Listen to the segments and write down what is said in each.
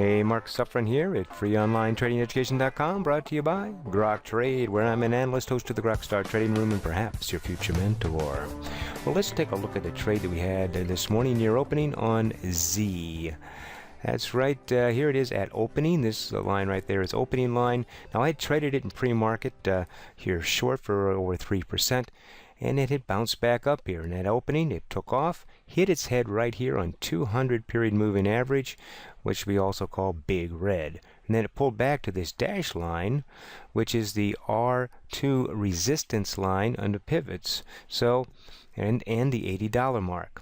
Hey, Mark Suffren here at freeonlinetradingeducation.com, brought to you by Grok Trade, where I'm an analyst, host of the GrokStar trading room, and perhaps your future mentor. Well, let's take a look at the trade that we had this morning near opening on Z. That's right, here it is at opening. This line right there is opening line. Now, I traded it in pre-market here short for over 3%. And it had bounced back up here. And at opening, it took off, hit its head right here on 200 period moving average, which we also call big red. And then it pulled back to this dash line, which is the R2 resistance line under pivots. So, and the $80 mark.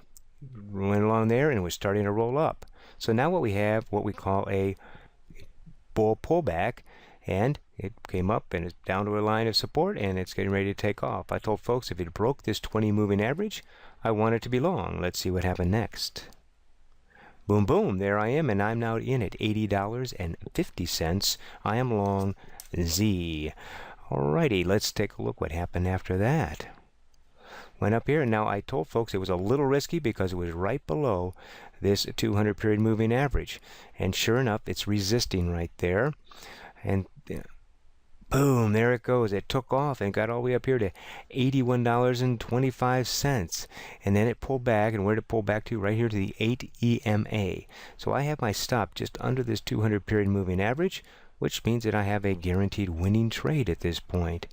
Went along there and it was starting to roll up. So now what we have, what we call a bull pullback, and it came up and it's down to a line of support and it's getting ready to take off. I told folks if it broke this 20 moving average, I want it to be long. Let's see what happened next. Boom, boom, there I am, and I'm now in at $80.50. I am long Z. Alrighty, let's take a look what happened after that. Went up here, and now I told folks it was a little risky because it was right below this 200 period moving average. And sure enough, it's resisting right there. And boom, there it goes. It took off and got all the way up here to $81.25. And then it pulled back. And where did it pull back to? Right here to the 8 EMA. So I have my stop just under this 200 period moving average, which means that I have a guaranteed winning trade at this point.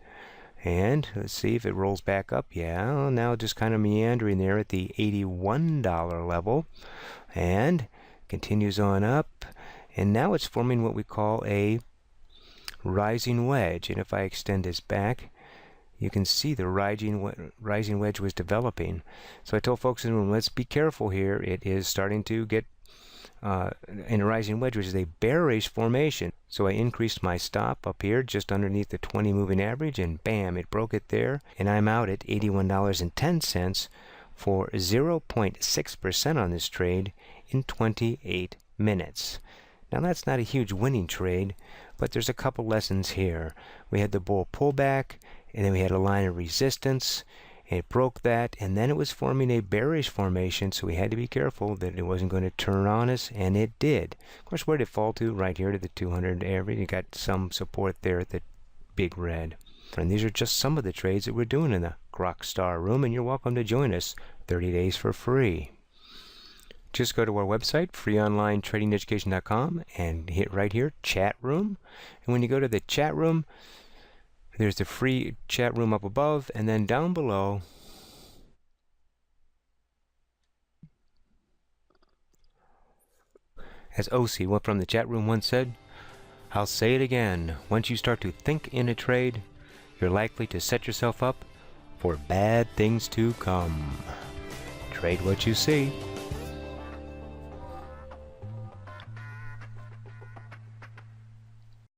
And let's see if it rolls back up. Yeah, now just kind of meandering there at the $81 level. And continues on up. And now it's forming what we call a rising wedge. And if I extend this back, you can see the rising wedge was developing. So I told folks in the room, let's be careful here. It is starting to get in a rising wedge, which is a bearish formation. So I increased my stop up here just underneath the 20 moving average, and bam, it broke it there. And I'm out at $81.10 for 0.6% on this trade in 28 minutes. Now that's not a huge winning trade, but there's a couple lessons here. We had the bull pullback, and then we had a line of resistance. It broke that, and then it was forming a bearish formation, so we had to be careful that it wasn't going to turn on us, and it did. Of course, where did it fall to? Right here to the 200 average. You got some support there at the big red. And these are just some of the trades that we're doing in the GrokStar room, and you're welcome to join us 30 days for free. Just go to our website, freeonlinetradingeducation.com, and hit right here, chat room. And when you go to the chat room, there's the free chat room up above, and then down below, as OC from the chat room once said, I'll say it again, once you start to think in a trade, you're likely to set yourself up for bad things to come. Trade what you see.